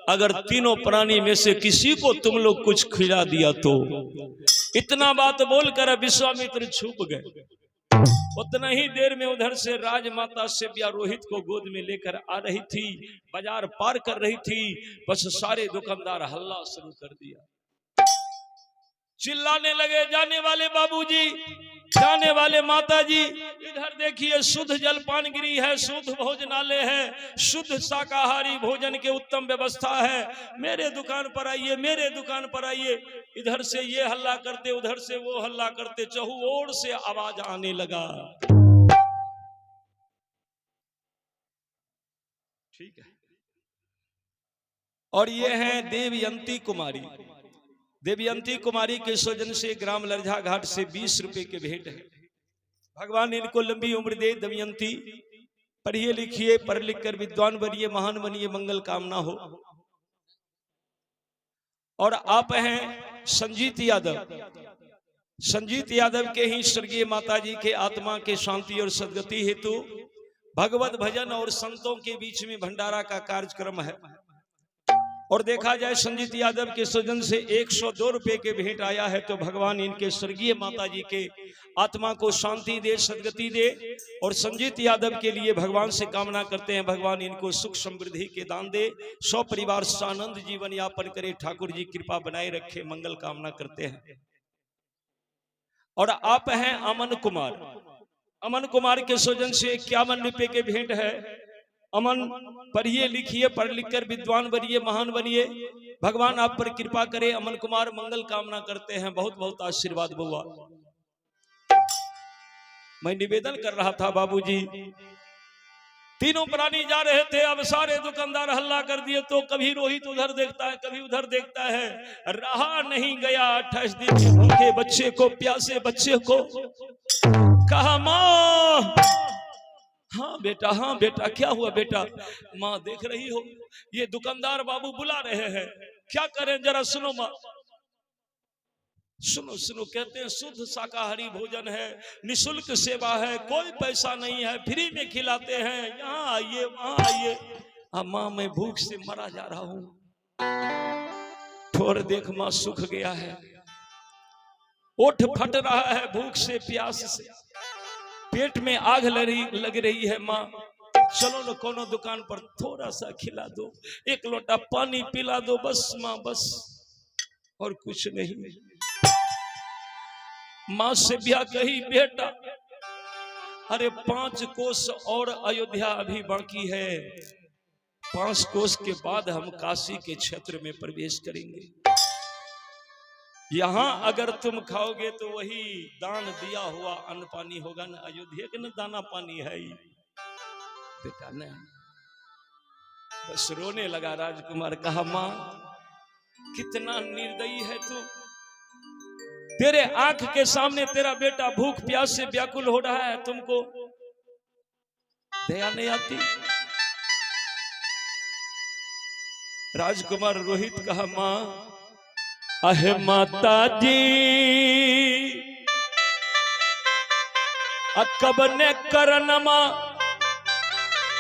अगर तीनों प्राणी में से किसी को तुम लोग कुछ खिला दिया तो। इतना बात बोलकर विश्वामित्र छुप गए। उतना ही देर में उधर से राजमाता सेव्या रोहित को गोद में लेकर आ रही थी, बाजार पार कर रही थी। बस सारे दुकानदार हल्ला शुरू कर दिया, चिल्लाने लगे, जाने वाले बाबूजी, जाने वाले माताजी, इधर देखिए शुद्ध जलपान गिरी है, शुद्ध भोजनालय है, शुद्ध शाकाहारी भोजन के उत्तम व्यवस्था है। मेरे दुकान पर आइए, मेरे दुकान पर आइए। इधर से ये हल्ला करते, उधर से वो हल्ला करते, चहु ओर से आवाज आने लगा। ठीक है। और ये हैं देवयंती कुमारी। देवयंती कुमारी के स्वजन से ग्राम लरझा घाट से 20 रुपए के भेंट है। भगवान इनको लंबी उम्र दे। दमयंती, पढ़िए लिखिए, पढ़ लिख कर विद्वान बनिए, महान बनिए, मंगल कामना हो। और आप हैं संजीत यादव। संजीत यादव के ही स्वर्गीय माताजी के आत्मा के शांति और सद्गति हेतु भगवत भजन और संतों के बीच में भंडारा का कार्यक्रम है। और देखा जाए संजीत यादव के स्वजन से 102 रुपए के भेंट आया है। तो भगवान इनके स्वर्गीय माताजी के आत्मा को शांति दे, सद्गति दे। और संजीत यादव के लिए भगवान से कामना करते हैं, भगवान इनको सुख समृद्धि के दान दे, सौ परिवार सानंद जीवन यापन करे, ठाकुर जी कृपा बनाए रखे, मंगल कामना करते हैं। और आप हैं अमन कुमार। अमन कुमार के स्वजन से 51 रुपए के भेंट है। अमन, पढ़िए लिखिए, पढ़ लिख कर विद्वान बनिए, महान बनिए, भगवान आप पर कृपा करे। अमन कुमार मंगल कामना करते हैं। बहुत बहुत आशीर्वाद बुआ। मैं निवेदन कर रहा था बाबूजी, तीनों प्राणी जा रहे थे, अब सारे दुकानदार हल्ला कर दिए। तो कभी रोहित उधर देखता है, कभी उधर देखता है। रहा नहीं गया 28 दिन के भूखे बच्चे को, प्यासे बच्चे को। कहा माँ, हाँ बेटा, हाँ बेटा, क्या हुआ बेटा? माँ देख रही हो, ये दुकानदार बाबू बुला रहे हैं, क्या करें जरा सुनो माँ। सुनो सुनो, कहते हैं शुद्ध शाकाहारी भोजन है, निशुल्क सेवा है, कोई पैसा नहीं है, फ्री में खिलाते हैं, यहाँ आइए, वहाँ आइए। हाँ माँ, मैं भूख से मरा जा रहा हूँ। ठोर देख माँ सूख गया है, ओठ फट रहा है भूख से, प्यास से, पेट में आग लग रही है। माँ चलो न कोनो दुकान पर थोड़ा सा खिला दो, एक लोटा पानी पिला दो, बस माँ बस, और कुछ नहीं। माँ से ब्याह कही, बेटा अरे 5 कोस और अयोध्या अभी बाकी है, 5 कोस के बाद हम काशी के क्षेत्र में प्रवेश करेंगे। यहाँ अगर तुम खाओगे तो वही दान दिया हुआ अन्न पानी होगा न, अयोध्या के न दाना पानी है ही। बेटा ने बस रोने लगा। राजकुमार कहा, माँ कितना निर्दयी है तू, तेरे आंख के सामने तेरा बेटा भूख प्यास से व्याकुल हो रहा है, तुमको दया नहीं आती। राजकुमार रोहित कहा, माँ अहे माता जी, अकबने करनमा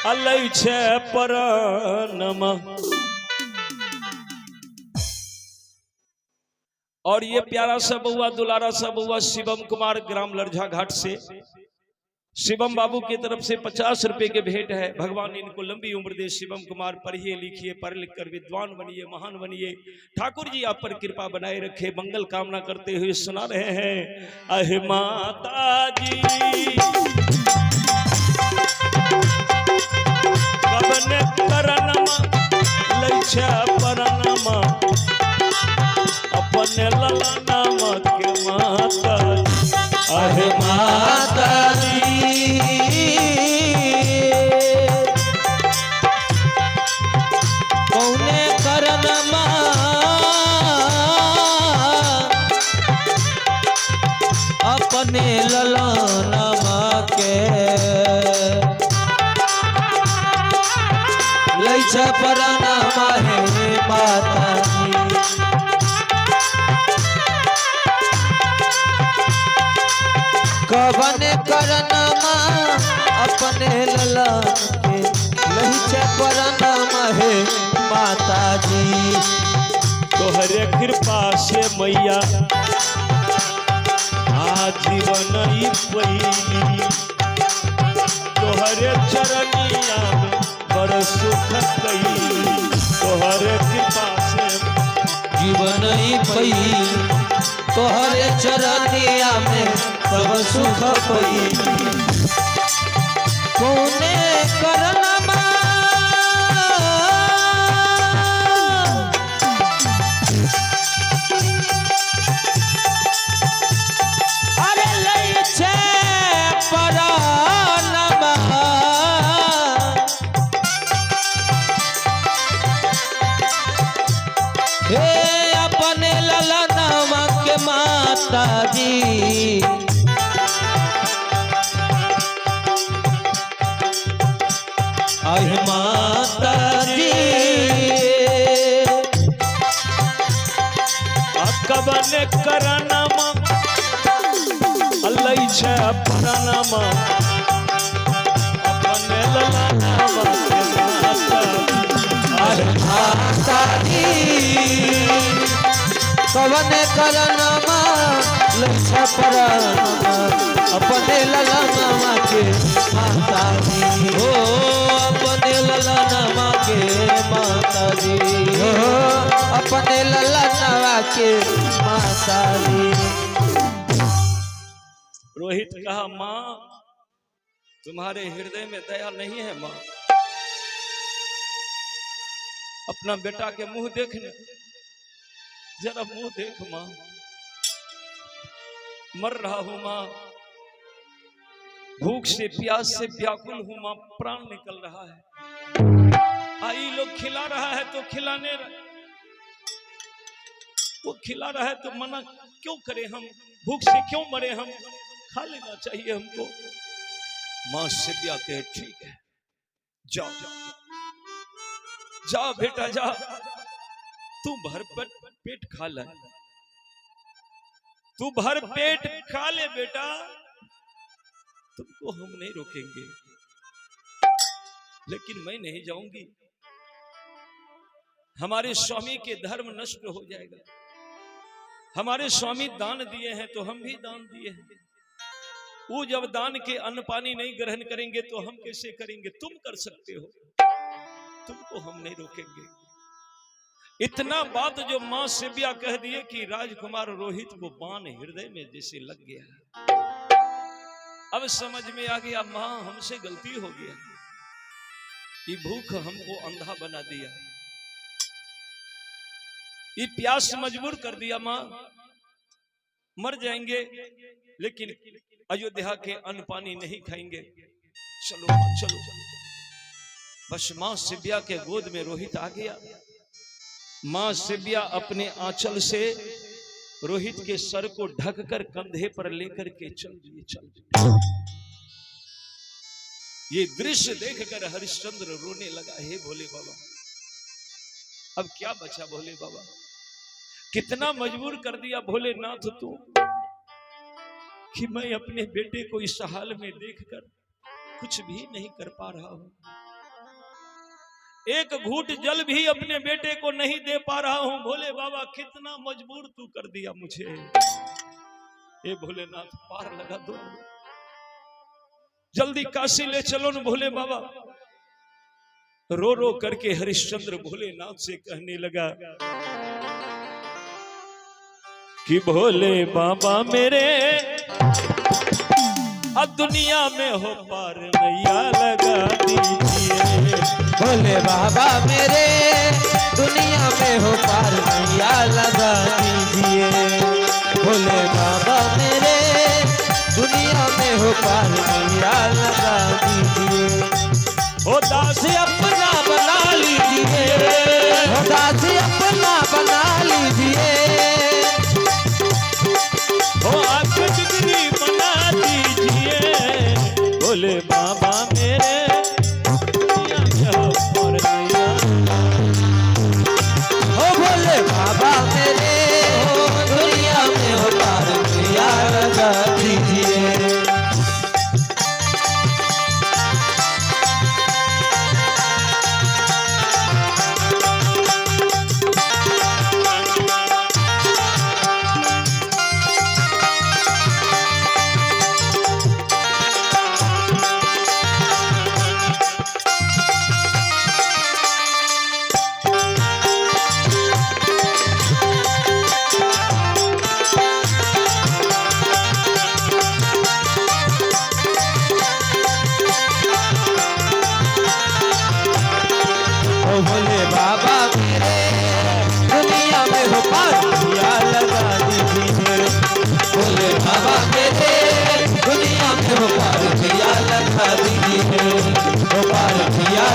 अलई छे परनमा। और ये प्यारा सा बउआ, दुलारा सा बउआ शिवम कुमार ग्राम लरझा घाट से, शिवम बाबू की तरफ से 50 रुपए के भेंट है। भगवान इनको लंबी उम्र दे। शिवम कुमार पढ़िए लिखिए, पढ़ लिख कर विद्वान बनिए, महान बनिए, ठाकुर जी आप पर कृपा बनाए रखे, मंगल कामना करते हुए सुना रहे हैं, अहे माता जी कबने करनमा लइछे परनमा, अपने ललना मत के माता जी, अहे माता जी कौने करनमा अपने ललनमा के लइछे परनमा हे माता जी। कबने करनमा अपने ललन के लही छे प्रणाम हे माता जी। तोहरे कृपा से मैया आजीवन ई पैली, तोहरे चरनिया में बड़ सुख कैली। तोहरे कृपा से जीवन ही पई, तोहरे चरनिया में सब सुख पई। कौने करनमा अरे लई छे परानमा, हे अपने ललनवा के माता जी। आहि माता जी कबन करनमा अल्लाह छे प्रणामा, अपने ललनवा के माता। आहि माता जी कवन करनमा लक्ष्य प्रणामा, अपने ललनवा के माता जी। हो अपने ललनवा के माता जी, हो अपने ललनवा के माता जी। रोहित कहा, माँ तुम्हारे हृदय में दया नहीं है माँ? अपना बेटा के मुंह देखने, जरा मुंह देख माँ। मर रहा हूं माँ, भूख से प्यास से व्याकुल हूं माँ, प्राण निकल रहा है। आई लोग खिला रहा है तो खिलाने, वो खिला रहा है तो मना क्यों करें हम? भूख से क्यों मरे हम? खा लेना चाहिए हमको। माँ सिबिया कहे ठीक है, जाओ जा बेटा जा, तू भर पेट खा ले, तू भर पेट खा ले बेटा, तुमको हम नहीं रोकेंगे। लेकिन मैं नहीं जाऊंगी, हमारे स्वामी के धर्म नष्ट हो जाएगा। हमारे स्वामी दान दिए हैं तो हम भी दान दिए हैं। वो जब दान के अन्न पानी नहीं ग्रहण करेंगे तो हम कैसे करेंगे? तुम कर सकते हो, तुमको हम नहीं रोकेंगे। इतना बात जो मां सिबिया कह दिए कि राजकुमार रोहित को बाण हृदय में जैसे लग गया। अब समझ में आ गया मां हमसे गलती हो गया, ये भूख हमको अंधा बना दिया, ये प्यास मजबूर कर दिया। मां मर जाएंगे लेकिन अयोध्या के अन्न पानी नहीं खाएंगे। चलो चलो, बस मां सिबिया के गोद में रोहित आ गया। मां सिबिया अपने आंचल से रोहित के सर को ढककर कंधे पर लेकर के चल दिए। चल ये दृश्य देखकर हरिश्चंद्र रोने लगा। हे भोले बाबा, अब क्या बचा भोले बाबा? कितना मजबूर कर दिया भोलेनाथ तू कि मैं अपने बेटे को इस हाल में देखकर कुछ भी नहीं कर पा रहा हूं। एक घूंट जल भी अपने बेटे को नहीं दे पा रहा हूं। भोले बाबा कितना मजबूर तू कर दिया मुझे। ए भोलेनाथ पार लगा दो, जल्दी काशी ले चलो न भोले बाबा। रो रो करके हरिश्चंद्र भोलेनाथ से कहने लगा कि भोले बाबा मेरे अब दुनिया में हो पार नैया लगा दीजिए। भोले बाबा मेरे दुनिया में हो पार नैया लगा दीजिए। भोले बाबा मेरे दुनिया में हो पार नैया लगा दीजिए। हो दास अपना बना लीजिए, हो दास अपना बना लीजिए। हो आपको जिगरी बना दीजिए। भोले बाबा मेरे दुनिया में हो पार नैया, हो भोले बाबा मेरे हो दुनिया में हो पार नैया लगा दीजिए।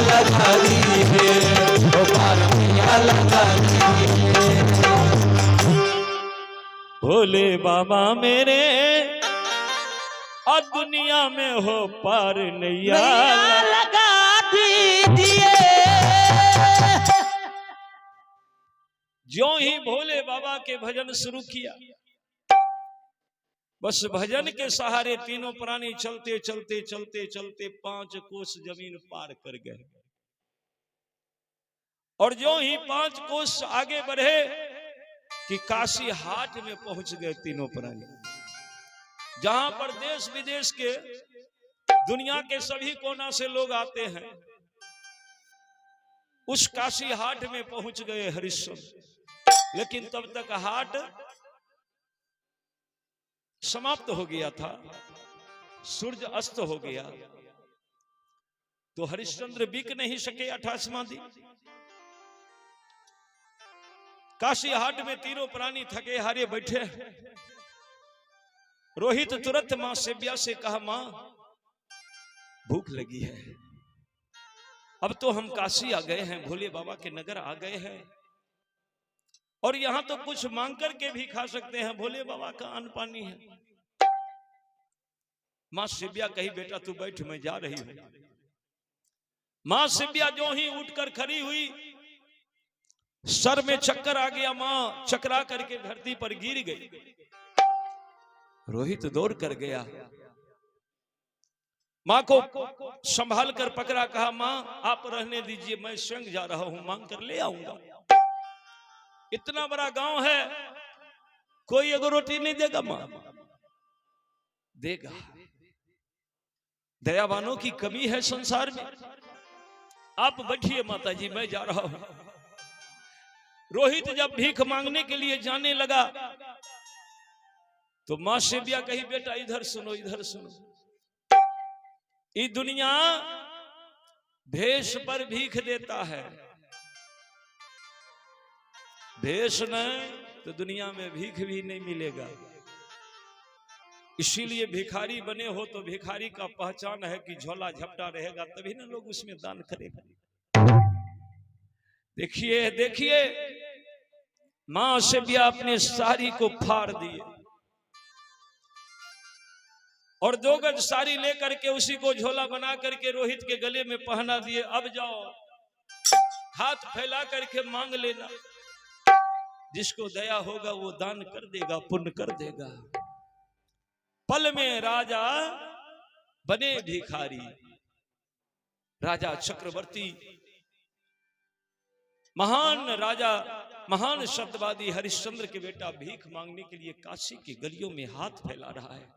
लगा दीजिए, ओ पार मैया लगा दीजिए। भोले बाबा मेरे अब दुनिया में हो पार नैया मैया लगा दीजिए। ज्यों ही भोले बाबा के भजन शुरू किया, बस भजन के सहारे तीनों प्राणी चलते चलते चलते चलते 5 कोस जमीन पार कर गए। और ज्यों ही 5 कोस आगे बढ़े कि काशी हाट में पहुंच गए तीनों प्राणी, जहां पर देश विदेश के दुनिया के सभी कोना से लोग आते हैं। उस काशी हाट में पहुंच गए हरिश्चंद्र, लेकिन तब तक हाट समाप्त हो गया था, सूर्य अस्त हो गया। तो हरिश्चंद्र बिक नहीं सके 28वां दिन। काशी हाट में तीनों प्राणी थके हारे बैठे। रोहित तुरंत मां सेव्या से कहा, मां भूख लगी है, अब तो हम काशी आ गए हैं, भोले बाबा के नगर आ गए हैं, और यहां तो कुछ मांग करके भी खा सकते हैं, भोले बाबा का अन्न पानी है। मां सेव्या कही, बेटा तू बैठ, मैं जा रही हूं। मां सेव्या जो ही उठकर खड़ी हुई, सर में चक्कर आ गया, मां चकरा करके धरती पर गिर गई। रोहित दौड़ कर गया, मां को संभाल कर पकड़ा, कहा, मां आप रहने दीजिए, मैं स्वयं जा रहा हूं, मांग कर ले आऊंगा। इतना बड़ा गांव है, कोई अगर रोटी नहीं देगा, मां देगा। दयावानों की कमी है संसार में। आप बैठिए माता जी, मैं जा रहा हूं। रोहित जब भीख मांगने के लिए जाने लगा तो मां सेव्या कही, बेटा इधर सुनो, इधर सुनो, ये दुनिया भेष पर भीख देता है, भेष नहीं तो दुनिया में भीख भी नहीं मिलेगा। इसीलिए भिखारी बने हो तो भिखारी का पहचान है कि झोला झपटा रहेगा, तभी ना लोग उसमें दान करेगा। देखिए देखिए, मां सेव्या अपने साड़ी को फाड़ दिए और 2 गज साड़ी लेकर के उसी को झोला बना करके रोहित के गले में पहना दिए। अब जाओ, हाथ फैला करके मांग लेना, जिसको दया होगा वो दान कर देगा, पुण्य कर देगा। पल में राजा बने भिखारी। राजा चक्रवर्ती, महान राजा, महान शब्दवादी हरिश्चंद्र के बेटा भीख मांगने के लिए काशी की गलियों में हाथ फैला रहा है।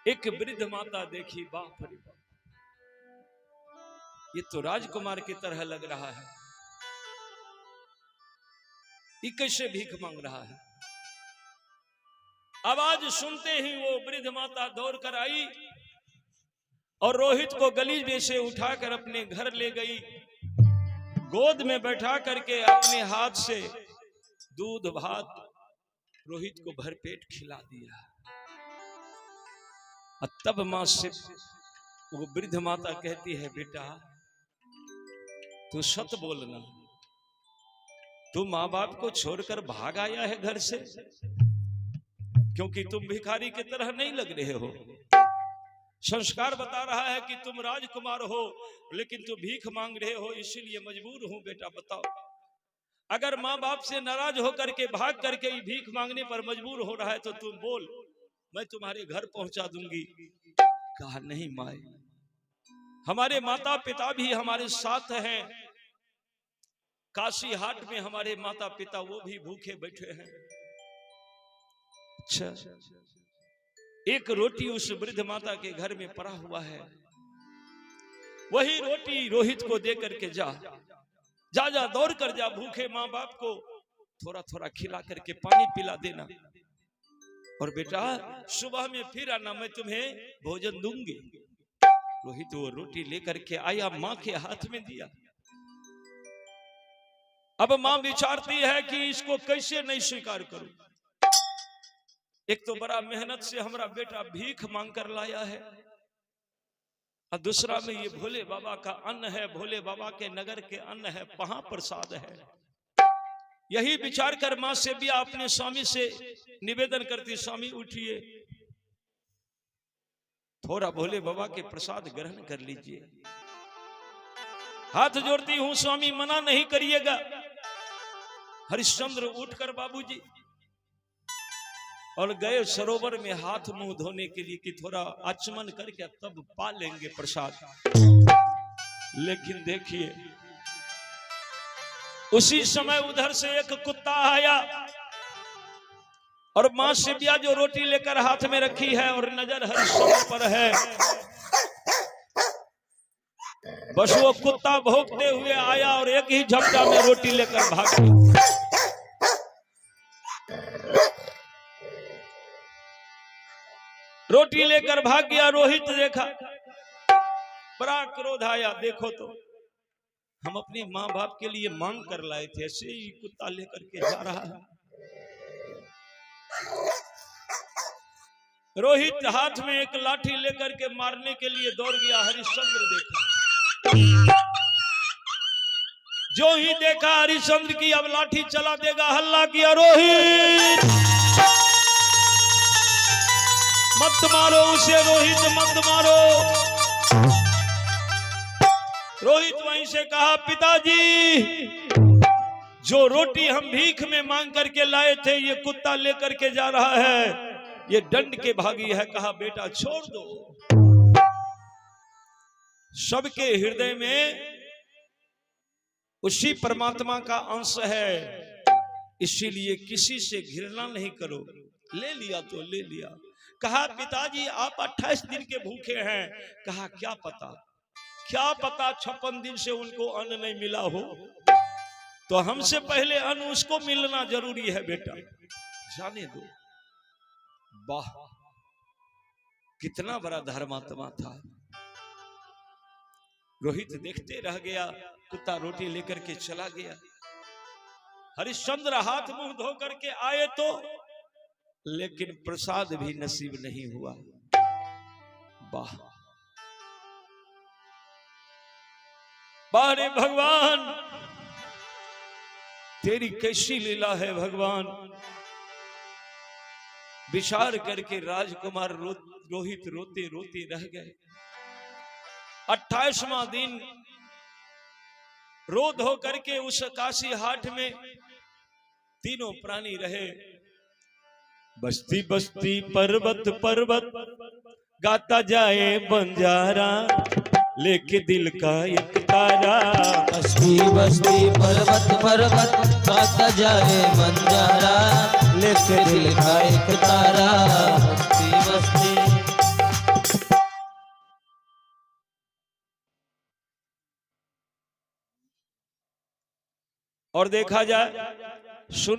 एक वृद्ध माता देखी, बाप रे बाप, ये तो राजकुमार की तरह लग रहा है, ये कैसे भीख मांग रहा है। आवाज सुनते ही वो वृद्ध माता दौड़ कर आई और रोहित को गली में से उठाकर अपने घर ले गई। गोद में बैठा करके अपने हाथ से दूध भात रोहित को भरपेट खिला दिया। तब मां से वो वृद्ध माता कहती है, बेटा तू सत बोलना, तू माँ बाप को छोड़कर भाग आया है घर से, क्योंकि तुम भिखारी की तरह नहीं लग रहे हो। संस्कार बता रहा है कि तुम राजकुमार हो, लेकिन तुम भीख मांग रहे हो, इसीलिए मजबूर हूं। बेटा बताओ, अगर माँ बाप से नाराज होकर के भाग करके भीख मांगने पर मजबूर हो रहा है तो तुम बोल, मैं तुम्हारे घर पहुंचा दूंगी। कहा, नहीं माए, हमारे माता पिता भी हमारे साथ हैं, काशी हाट में हमारे माता पिता वो भी भूखे बैठे हैं। अच्छा, एक रोटी उस वृद्ध माता के घर में पड़ा हुआ है, वही रोटी रोहित को दे करके जा जा जा, दौड़ कर जा, भूखे माँ बाप को थोड़ा थोड़ा खिला करके पानी पिला देना, और बेटा सुबह में फिर आना, मैं तुम्हें भोजन दूंगी। रोहित वो रोटी लेकर के आया, माँ के हाथ में दिया। अब माँ विचारती है कि इसको कैसे नहीं स्वीकार करूं। एक तो बड़ा मेहनत से हमारा बेटा भीख मांग कर लाया है, और दूसरा में ये भोले बाबा का अन्न है, भोले बाबा के नगर के अन्न है, वहां प्रसाद है। यही विचार कर मां सेबिया अपने स्वामी से निवेदन करती, स्वामी उठिए, थोड़ा भोले बाबा के प्रसाद ग्रहण कर लीजिए। हाथ जोड़ती हूं स्वामी, मना नहीं करिएगा। हरिश्चंद्र उठकर बाबूजी और गए सरोवर में हाथ मुंह धोने के लिए कि थोड़ा आचमन करके तब पा लेंगे प्रसाद। लेकिन देखिए उसी समय उधर से एक कुत्ता आया और मां सेबिया जो रोटी लेकर हाथ में रखी है और नजर हरिश्चंद्र पर है, बस वो कुत्ता भौंकते हुए आया और एक ही झपटा में रोटी लेकर भाग गया। रोटी लेकर भाग गया। रोहित देखा, बड़ा क्रोध आया, देखो तो हम अपने माँ बाप के लिए मांग कर लाए थे, ऐसे ही कुत्ता लेकर के जा रहा है। रोहित हाथ में एक लाठी लेकर के मारने के लिए दौड़ गया। हरिश्चंद्र देखा, जो ही देखा हरिश्चंद्र की अब लाठी चला देगा, हल्ला किया, रोहित मत मारो उसे, रोहित मत मारो। रोहित वहीं से कहा, पिताजी जो रोटी हम भीख में मांग करके लाए थे ये कुत्ता लेकर के जा रहा है, ये दंड के भागी है। कहा बेटा छोड़ दो, सबके हृदय में उसी परमात्मा का अंश है, इसीलिए किसी से घृणा नहीं करो। ले लिया तो ले लिया। कहा पिताजी आप 28 दिन के भूखे हैं। कहा क्या पता 56 दिन से उनको अन्न नहीं मिला हो, तो हमसे पहले अन्न उसको मिलना जरूरी है बेटा, जाने दो। वाह कितना बड़ा धर्मात्मा था। रोहित देखते रह गया, कुत्ता रोटी लेकर के चला गया। हरिश्चंद्र हाथ मुंह धो करके आए तो, लेकिन प्रसाद भी नसीब नहीं हुआ। वाह बारे भगवान तेरी कैसी लीला है भगवान। विचार करके राजकुमार रोहित रोते रोते रह गए। 28वां दिन रो धो करके उस काशी हाट में तीनों प्राणी रहे। बस्ती बस्ती पर्वत पर्वत गाता जाए बंजारा, लेके दिल का एक तारा। बस्ती बस्ती पर्वत पर्वत गाता जाए बंजारा, लेके दिल का एक तारा। बस्ती बस्ती और देखा जाए सुन